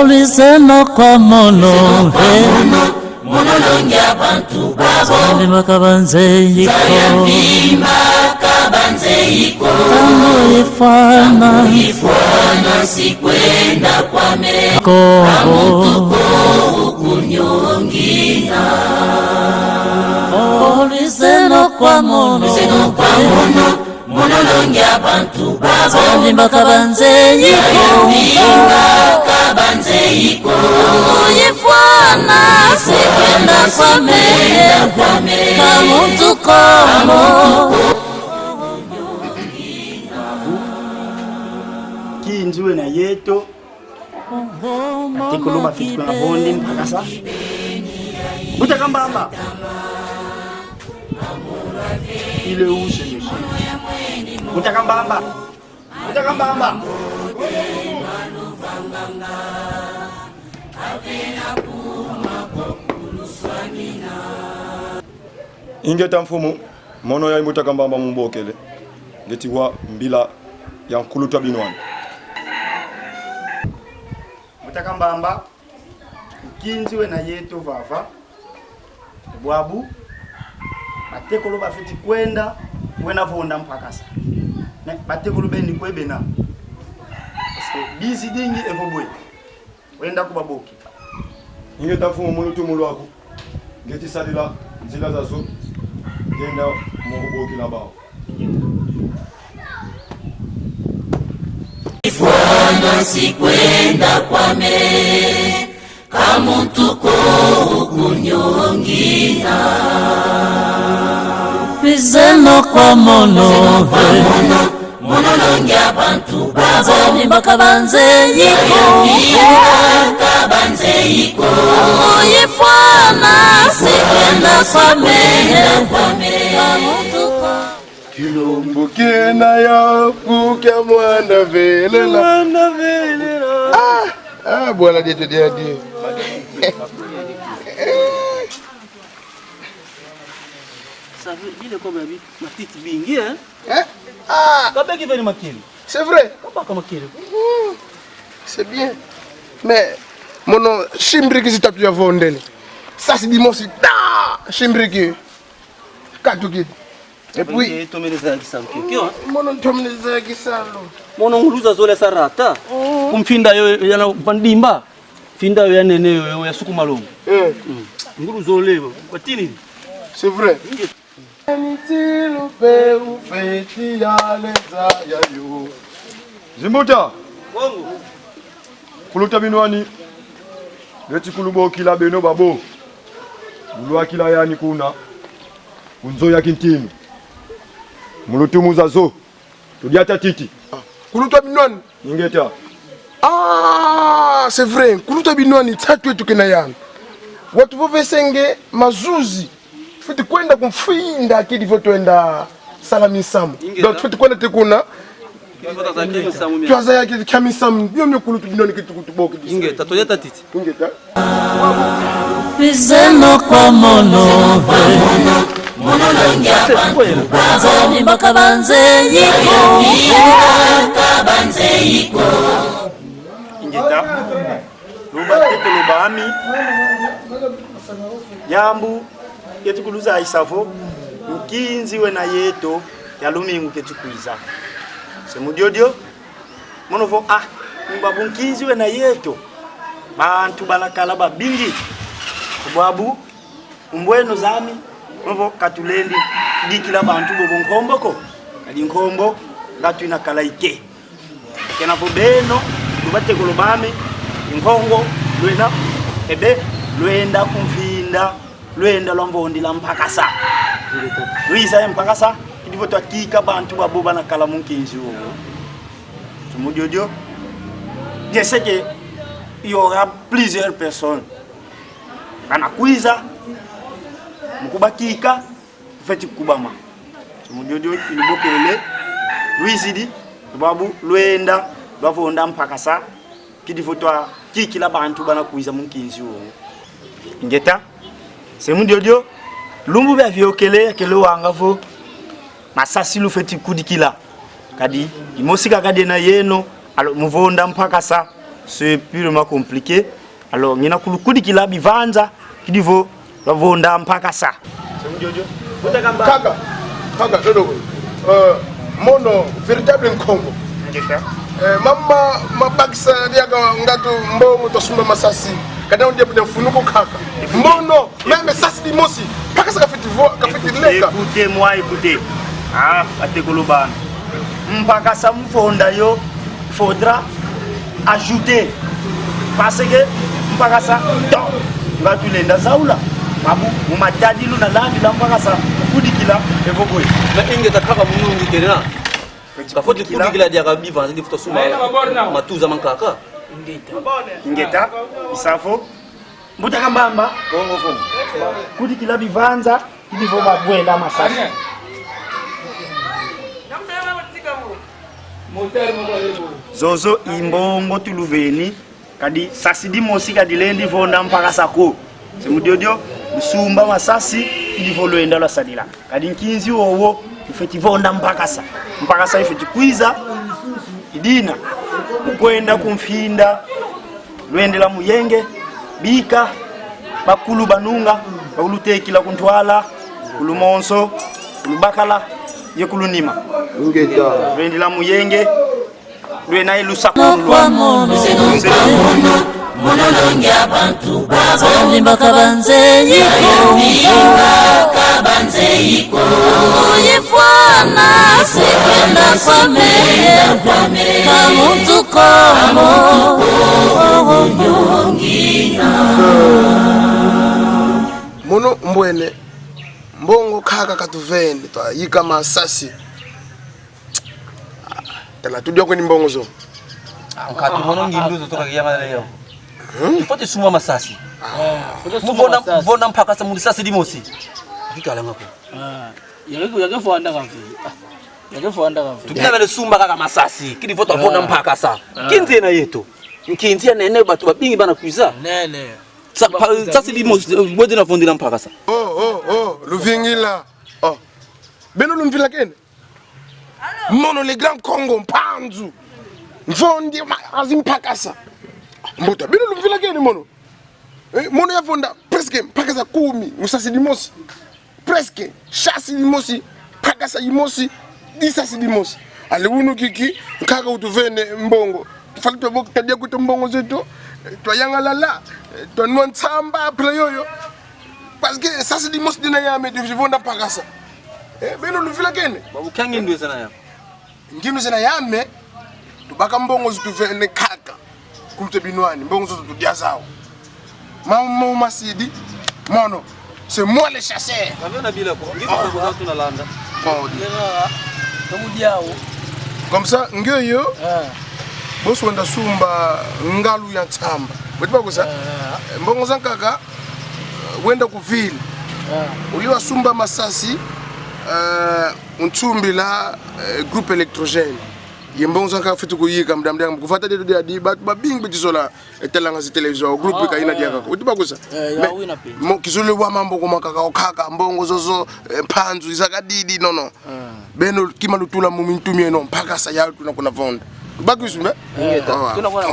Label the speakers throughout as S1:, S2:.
S1: Liseno kwa mono
S2: monolongia bantu babo
S1: Vimba kabanze yiko Tango ifana
S2: sikwenda kwa me
S1: Kongo
S2: kunyongina
S1: Liseno kwa mono
S2: monolongia bantu babo
S1: Vimba kabanze yiko Tango ifana sikwenda kwa me Kamuntu Kongo
S3: Kinjiwe na yeto Tiko luba fitu na bondi mpakasa Buta kambamba Ile use nyusi Buta kambamba
S4: Ingeta mfumu mono ya imuta kambamba mbokele ngetiwa mbila ya nkuluta binwani
S3: Mutakambamba Kinjiwe na yeto vava Bwabu Batekolo bafiti kwenda Wena vonda mpakasa Batekolo bendi kwebena Bizi dingi evobwe Wenda kubaboki
S4: ingeta mfumu mulutu mulwaku ngeti salila nzila za zo genda muboki la bao
S2: Ifwana sikwenda kwa me Kamuntu ko kunyongina
S1: Liseno kwa mono
S2: monolongia bantu babo
S1: Vimba kabanze yiko Tango ifana sikwenda kwa me Kamuntu Kongo
S5: Kilombo kena ya kukia mwana velela bwana dieto dia dia
S3: Ça veut dire comme ma petite bingi hein
S5: Kabé
S3: qui veut makili
S5: c'est vrai
S3: Papa makili
S5: c'est bien mais mono shimbriki zitatu ya vondele sasa dimosi da shimbriki katukidi et puis
S3: tomeleza kisalo kio
S5: mono tomeleza kisalo
S3: mono nguluza zole sarata kumfinda yo yana pandimba finda yo yanene yo ya sukuma longo ngulu zole batini
S5: c'est vrai Nitilu pe ufeti ya leza ya yo
S4: Zimbuta
S3: Kongo
S4: kuluta binwani ngeti kulubo kila beno babo mulwa kila yani kuna unzo ya kintini mulutumuza zo tudiata titi
S5: kuluta binwani
S4: ingeta
S5: c'est vrai kuluta binwani tatu yetu kena yana watu vovesenge mazuzi futi kwenda kumfinda kidi votoenda salamisamu donc futi kwenda tekuna twaza yake kamisamu biyo myo kuluta binwani kitu kutuboki
S3: inge tatoyeta titi
S5: ingeta
S1: Liseno kwa mono
S2: monolongia bantu
S1: Vimba kabanze yiko
S3: ingeta luba tete luba ami Yambu ketukuluza isavo Mkinziwe na yeto ya lumingu ketukuiza Semudiodio Monovo mbabu Mkinziwe na yeto Bantu balakala babingi Kubwabu Umbweno zami Monovo katulendi Dikila bantu bobo nkomboko Kadi nkombo Ngatu inakala ike Kenapo beno Lubate kulubami Nkongo Luena Ebe Luenda kumfinda Luenda lombondi la mpakasa Luisa ya mpakasa Kidivo tuakika bantu baboba na kala Mkinzi uo Sumujojo Je sais que il y aura plusieurs personnes Kanakuiza Mkubakika Feti kubama Sumujojo ilibokele Luisidi Babu Luenda Bavonda mpakasa Kidivo tuakika kila bantu bana kuiza Mkinzi uo Ngeta Semudiodio lumbu bya vyokele kelo wangavo masasi lu feti kudikila kadi imosika kadi na yeno alo muvonda mpaka sa
S6: c'est purement compliqué. Alors, il y a un qui l'a bivanza, qui dit vous, la vonda mpaka sa.
S5: Kaka, dodo. Mono, véritable Congo. Mama, mabakisa ndiaga ngatu mbongo tosumba masasi. Kada undia bude funuko kaka. Mono, même sasi di mosi. Paka sa kafiti leka.
S6: Écoutez. Ah, atekoloban. Mpaka sa mfonda yo, faudra ajouter. Parce que mpaka sa to ngatu lenda zaula. Mabu mumatadi luna landi la mpaka sa kudikila evokoy.
S3: Na ingeta kaka munungi tena. Kafoti kudikila dia kabiva ndi futa suma. Matuza mankaka.
S6: Ingeta isafo mbuta kambamba
S3: Kongo.
S6: kudikila bivanza ndivo mabwela masasi. Zozo imbongo tuluveni kadi sasi di mosi kadi lendi vonda mpaka sako semudiodio musumba masasi ndivo loenda la sadila kadi nkinzi wowo ifeti vonda mpaka sa ifeti kwiza idina kwenda kumfinda lwendela muyenge bika bakulu banunga bakulutekila kuntwala kulumonso kulubakala yekulunima lwendela muyenge lwena ilusa
S1: Kwa mono
S2: monolongi abantu babo
S1: Limbaka banze yiko
S2: limbaka banze yiko
S1: Yifwana sikwenda kwa mere Kamuntu komo
S5: Mono mbwene mbongo kaka katuvende twa yika masasi. Tala tudia kweni mbongo zo.
S3: Nkati mono nginduzo toka kiyama leo. Ifote suma masasi. Mvona mpaka sa mulisasi di mosi. Kikala ngako.
S7: Yakefunda kafi.
S3: Tukina sumba kaka masasi. Kidi voto vona mpaka sa. Kinzi na yetu. Nkinzi nene batu babingi bana kuiza.
S7: Nene.
S3: Sasi di mosi mwede na vondi na mpaka sa.
S5: Luvingila. Oh. Beno lumvila kene. Mono le grand Congo mpanzu. Mfondi azimpakasa. Mbota beno lumvila kene mono. Mono ya fonda presque mpakasa 10 musasi di mosi. Presque chasi di mosi pakasa di mosi disasi di mosi. Ale unu kiki kaka utuvene mbongo. Fali to bok tadia kuto mbongo zetu. To yanga lala. To nwansamba playoyo. Parce que sasi di mosi dina yame de fonda pakasa. Beno lumvila kene.
S3: Babu kangi ndio sana ya.
S5: Nginu zina yame tubaka mbongo zituvene kaka kumte binwani mbongo zote tudia zao mama masidi mono c'est moi le chasseur
S3: Kaviona bila ko. Ngizo kwa zao tunalanda.
S5: Comme ça ngyoyo boso wenda sumba ngalu ya tsamba betiba kusa mbongo zankaka wenda kuvile uliwa sumba masasi untumbi la groupe électrogène yembongo zanka fitu kuyika mdamdam kufata dedo dia di babing betizola etelanga zi television groupe ka ina dia kako utiba kusa mo kizole wa mambo ko makaka okaka mbongo zozo panzu izakadidi nono beno kima lutula mu mintumie no mpaka sa ya tuna kuna vonda bakusu me
S7: Tuna kwa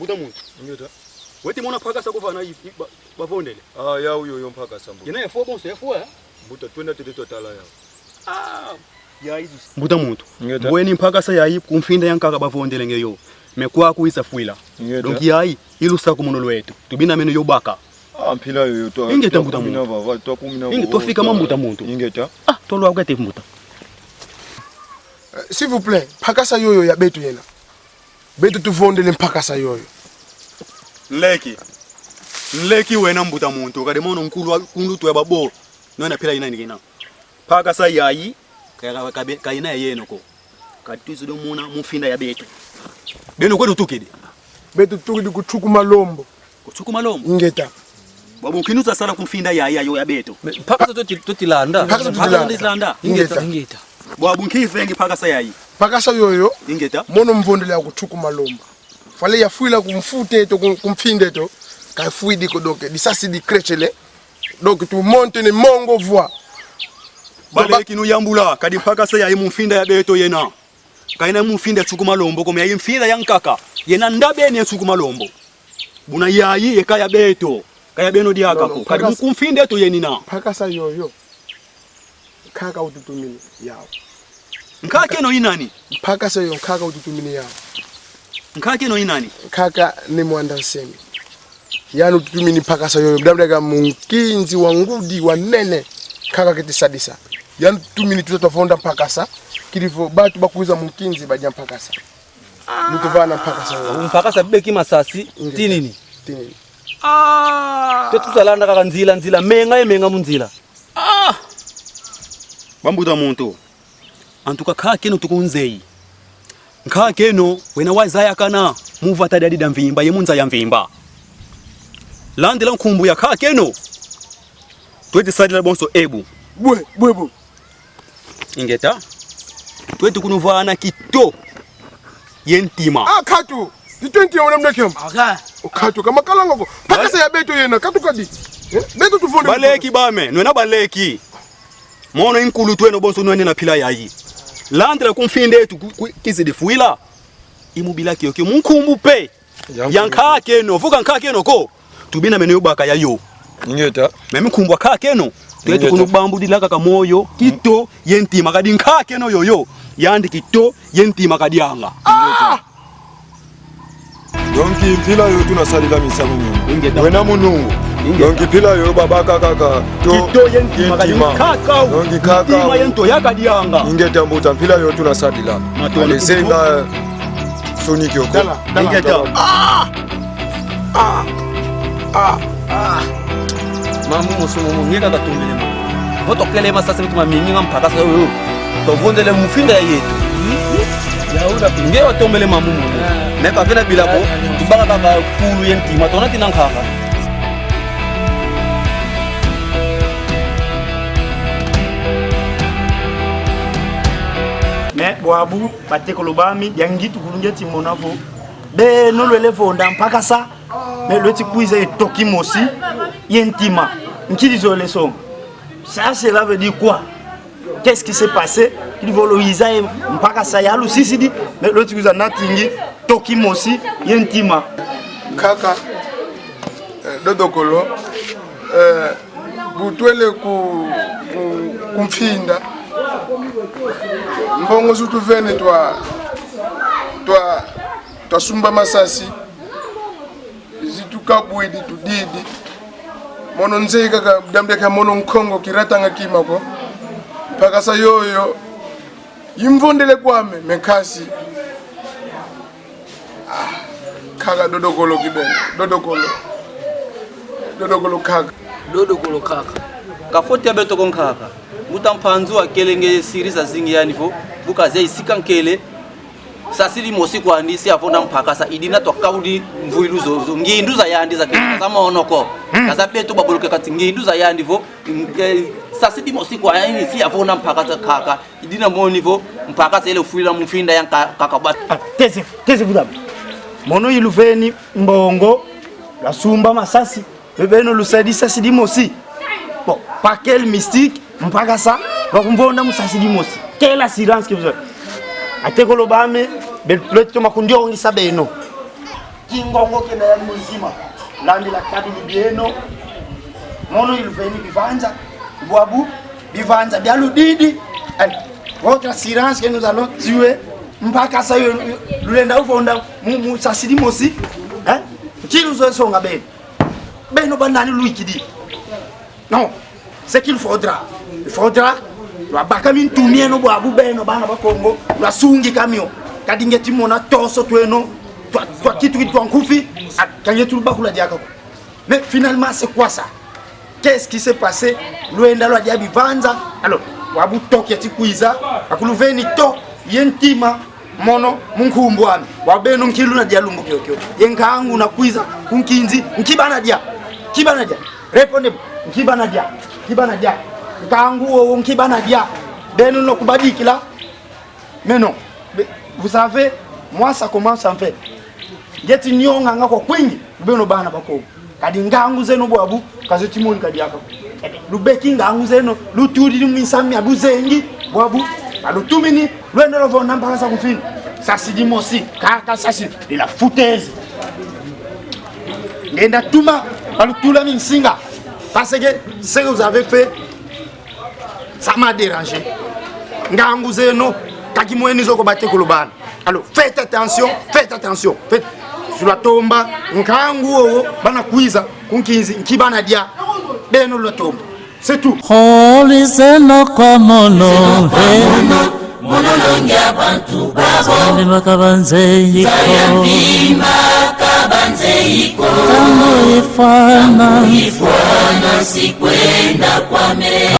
S3: mbuta muntu.
S4: Ngeta.
S3: Weti mona phakasa kufana bavondele.
S4: Ah ya uyo mpaka sambu.
S3: Yena yafua bonso yafua.
S4: Mbuta twenda tete totala ya.
S3: Ah. Ya izi. Mbuta muntu. Bweni mphakasa yayi kumfinda yankaka bavondele ngeyo. Mekwa kuisa fuila. Donc yayi ilusa kumuno lwetu. Tubina meno yobaka.
S4: Ah mpila yoyo to.
S3: Ingeta mbuta muntu.
S4: Bava to kumina.
S3: Inge tofika mbuta muntu.
S4: Ingeta.
S3: Ah tolwa kwete mbuta.
S5: S'il vous plaît, mpakasa yoyo ya betu yena. Betu tuvondele mpakasa yoyo.
S3: Nleki wena mbuta muntu kade mono nkulu kundu twa babo nona phela ina ngina phakasa yayi kaina yeno ko katuzo do muna mufinda ya betu beno kwetu tukide
S5: Betu tukidi kuchukuma lombo.
S3: kuchukuma lombo
S5: Ingeta.
S3: babu kinuza sala kumfinda yayi ayo ya betu
S7: Phakasa totilanda.
S5: Totilanda.
S7: Ingeta.
S3: babu nkivengi phakasa yayi
S5: Mpakasa yoyo
S3: ingeta
S5: mono mvondele ya kuchukuma lombo. Fale ya fuila kumfute to kumfinde to. Ka fuidi ko donc disasi di krechele. Donc tu monte ne mongo voix.
S3: bale kinu yambula kadi phakasa yayi mufinda ya betu yena kaina mufinda chukuma lombo koma yayi mfinda yankaka yena ndabeni chukuma lombo buna yayi ekaya betu kaya beno diaka ko kadi kumfinda to yenina
S5: Mpakasa yoyo. Kaka ututumini yao.
S3: nkake no inani
S5: Mpakasa yoyo kaka ututumini yao.
S3: nkake no inani
S5: Kaka ni mwanda nsemi. Yanu tutumini mpakasa yoyo. Mdamdega munkinzi wangudi wanene. Kaka kitisadisa. Yanu tutumini tutatofonda mpakasa. Kilifo batu bakuiza munkinzi baja mpakasa. Nutuvana mpakasa yoyo.
S7: Mpakasa beki masasi tinini.
S5: Tinini.
S7: Tetuzalanda kaka nzila menga munzila.
S3: bambuta muntu antuka khake no tukunzei nkhake no wena wazaya kana muvata dadi da mvimba yemunza ya mvimba landela nkhumbu ya khake no tweti sadila bonso ebu
S5: Bwebo.
S3: ingeta tweti kunuvana kito yentima
S5: Katu. Ditwenti ya wana mnekem.
S7: Aka.
S5: Katu kama kalanga ko. Mpakasa ya beto yena. Katu kadi. Beto tufonde.
S3: baleki bame nwena baleki mono inkulu tweno bonso nwene na pila yayi landela kumfinde tu kizidi fuila imubila kiyo munkumbu pe yankhake no vuka nkhake no ko tubina meno yobaka yayo
S4: Ingeta.
S3: memi kumbwa khake no twetu kunubambu dilaka kamoyo kito yentima kadi nkhake no yoyo yandi kito yentima kadi anga
S4: Donc mpila yo tunasalila misamu nyuma.
S3: Ingeta.
S4: Wena munungu. Donc mpila yo babaka kaka to
S3: kito yentima kadi nkhaka
S4: Donc kaka.
S3: yentima yento yakadi anga
S4: Ingeta mbuta mpila yo tunasalila.
S3: Matona
S4: Alezenga Sonic yoko.
S3: ingeta
S7: Mamu musumu ngeka katumbele ma. Votokele masasi mtu maminga mpakasa yoyo. Tovondele mufinda yetu. Yaura pinge watombele mamu. Meka vena bilako tubaka kaka kulu yentima tona tinankaka.
S6: Me boabu batekolo bami yangitu kulungeti monavo. Be no lele fonda mpakasa. Mais le tikouize toki mosi yentima. Nkilizo le son. Ça cela veut dire quoi? Qu'est-ce qui s'est passé? Il valoriser mpakasa ya lusisidi mais le tikouize natingi toki mosi yentima.
S5: Kaka. Dodokolo. Butwele kumfinda. Mbongo sutu vene twa sumba masasi. Zitukabwidi tudidi. Mono nzei kaka damdeka mono nkongo kiratanga kimako. Mpakasa yoyo. Yimvondele kwame mekasi. Kaka dodokolo kibongo. Dodokolo kaka.
S7: Dodokolo kaka. Kafoti abeto konkaka. Mutampanzu akelenge sirisa zingi yanifo. Bukaze isika nkele. Sasili mosi kwa ndisi afona mpakasa idina tokaudi mvuilu zozo nginduza yandi za kisa monoko kaza beto babuluke kati nginduza yandi vo sasili mosi kwa yani si afona mpakasa kaka idina monivo mpakasa ile ufuila mfinda yang kakabat
S6: Tese vudabu. Mono iluveni mbongo la sumba masasi bebeno lusadi sasidi mosi. Bon, par quel mystique mpakasa bakumvonda musasidi mosi. Quelle assurance que vous avez? Atekolo bame le makundio ngisa beno kingongo kenda ya muzima landi la kadu bieno mono ilveni bivanza boabu bivanza bialudidi votre assurance que nous allons tuer mpaka sa yo lulenda ufonda mu sasidi mosi qui nous songa beno bandani luikidi non c'est qu'il faudra lwa bakami ntumie no boabu beno bana ba Kongo lwa sungi kamio kadingeti mona toso tweno toi kitu kitu nkufi kanyetu bakula diaka. Mais finalement c'est quoi ça? Qu'est-ce qui s'est passé? Luenda lwa diabi vanza alors wabu toki ati kuiza akuluveni to yentima mono munkumbwami wabeno nkilu na dia lumbu kyokyo yenkangu na kuiza kunkinzi nkibana dia répondez nkibana dia kangu wo nkibana dia beno no kubadikila. Mais non, vous savez moi ça commence en fait ngeti nyonga ngako kwingi beno bana bako kadi ngangu zeno bwabu kazetimoni kadi yako lubeki ngangu zeno lutudi mwisami abuzengi bwabu alutumini lwendo lovo namba sa kufini sasi dimosi kaka sasi de la foutaise ngenda tuma alutula minsinga parce que ce que vous avez fait ça m'a dérangé ngangu zeno kakimweni zoko bate kulubana. Alors faites attention sur la tomba ngangu owo bana kuiza kunkinzi nkibana dia beno lo tomba. C'est tout.
S1: Holy Zeno kwa mono
S2: monolongia bantu babo
S1: Vimba kabanze yiko Tango ifana
S2: sikwenda kwa me